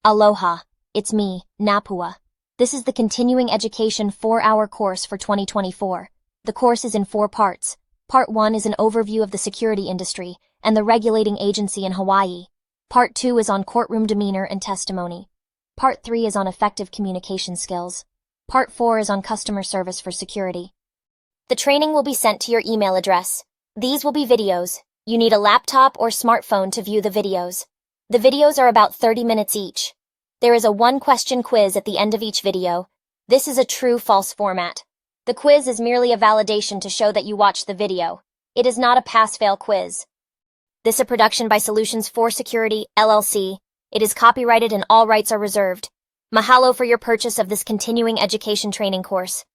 Aloha, it's me, Napua. This is the Continuing Education 4-hour course for 2024. The course is in 4 parts. Part 1 is an overview of the security industry and the regulating agency in Hawaii. Part 2 is on courtroom demeanor and testimony. Part 3 is on effective communication skills. Part 4 is on customer service for security. The training will be sent to your email address. These will be videos. You need a laptop or smartphone to view the videos. The videos are about 30 minutes each. There is a 1-question quiz at the end of each video. This is a true-false format. The quiz is merely a validation to show that you watched the video. It is not a pass-fail quiz. This is a production by Solutions 4 Security, LLC. It is copyrighted and all rights are reserved. Mahalo for your purchase of this continuing education training course.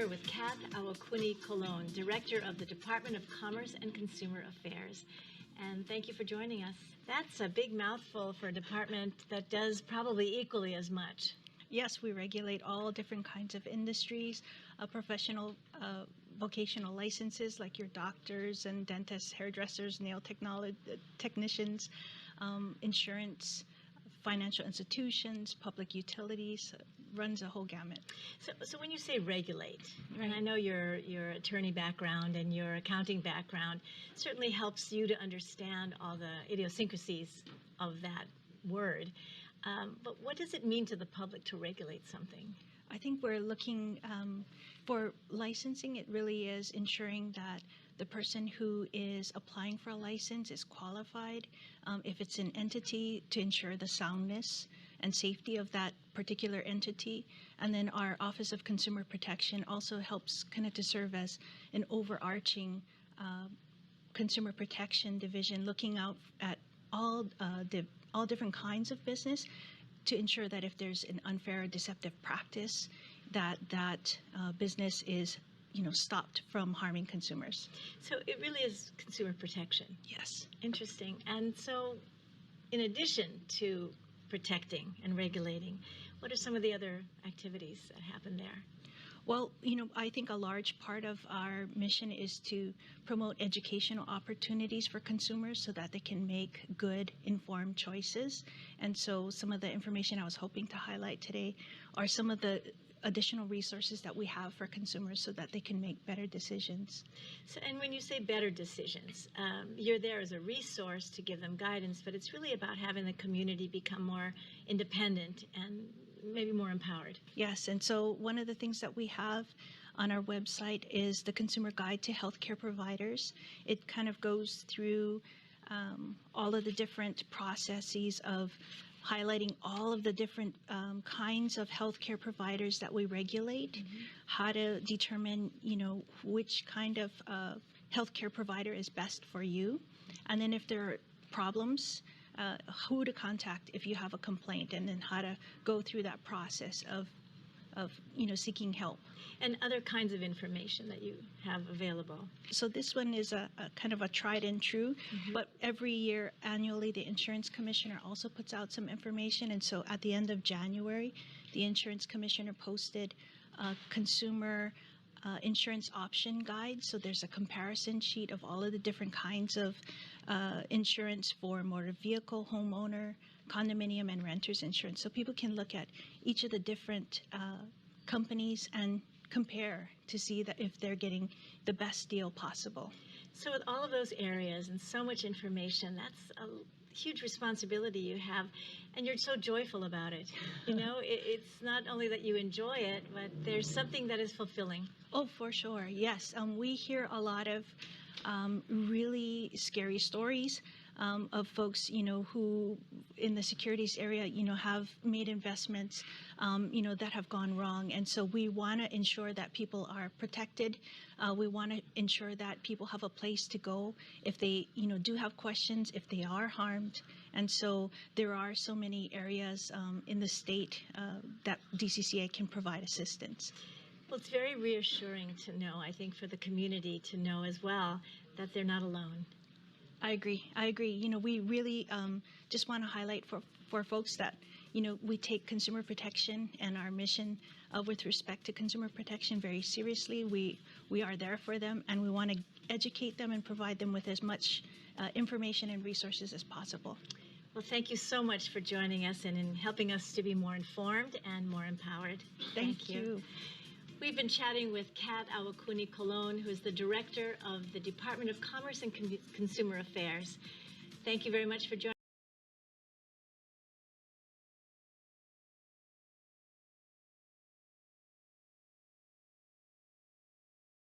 here with Kath Awakuni-Colon, Director of the Department of Commerce and Consumer Affairs. And thank you for joining us. That's a big mouthful for a department that does probably equally as much. Yes, we regulate all different kinds of industries, professional, vocational licenses like your doctors and dentists, hairdressers, nail technicians, insurance, financial institutions, public utilities, runs a whole gamut. So when you say regulate, Right. and I know your attorney background and your accounting background certainly helps you to understand all the idiosyncrasies of that word. But what does it mean to the public to regulate something? I think we're looking for licensing. It really is ensuring that the person who is applying for a license is qualified. If it's an entity, to ensure the soundness and safety of that particular entity. And then our Office of Consumer Protection also helps kind of to serve as an overarching consumer protection division, looking out at all different kinds of business, to ensure that if there's an unfair or deceptive practice, that business is, stopped from harming consumers. So it really is consumer protection. Yes. Interesting. And so in addition to protecting and regulating, what are some of the other activities that happen there? Well, I think a large part of our mission is to promote educational opportunities for consumers so that they can make good, informed choices. And so some of the information I was hoping to highlight today are some of the additional resources that we have for consumers so that they can make better decisions. So, and when you say better decisions, you're there as a resource to give them guidance, but it's really about having the community become more independent and maybe more empowered. Yes, and so one of the things that we have on our website is the Consumer Guide to Healthcare Providers. It kind of goes through all of the different processes of highlighting all of the different kinds of healthcare providers that we regulate, how to determine, which kind of healthcare provider is best for you, and then if there are problems, who to contact if you have a complaint, and then how to go through that process of seeking help. And other kinds of information that you have available. So this one is a kind of a tried and true, but every year annually the insurance commissioner also puts out some information. And so at the end of January, the insurance commissioner posted a consumer insurance option guide. So there's a comparison sheet of all of the different kinds of insurance for motor vehicle, homeowner, condominium, and renters insurance. So people can look at each of the different companies and compare to see that if they're getting the best deal possible. So with all of those areas and so much information, that's a huge responsibility you have, and you're so joyful about it. It's not only that you enjoy it, but there's something that is fulfilling. Oh, for sure. Yes. We hear a lot of really scary stories of folks, who in the securities area, have made investments, that have gone wrong. And so we want to ensure that people are protected. We want to ensure that people have a place to go if they, do have questions, if they are harmed. And so there are so many areas in the state that DCCA can provide assistance. Well, it's very reassuring to know, I think, for the community to know as well that they're not alone. I agree. We really just want to highlight for folks that, we take consumer protection and our mission with respect to consumer protection very seriously. We are there for them, and we want to educate them and provide them with as much information and resources as possible. Well, thank you so much for joining us and in helping us to be more informed and more empowered. Thank you. We've been chatting with Kath Awakuni-Colon, who is the Director of the Department of Commerce and Consumer Affairs. Thank you very much for joining us.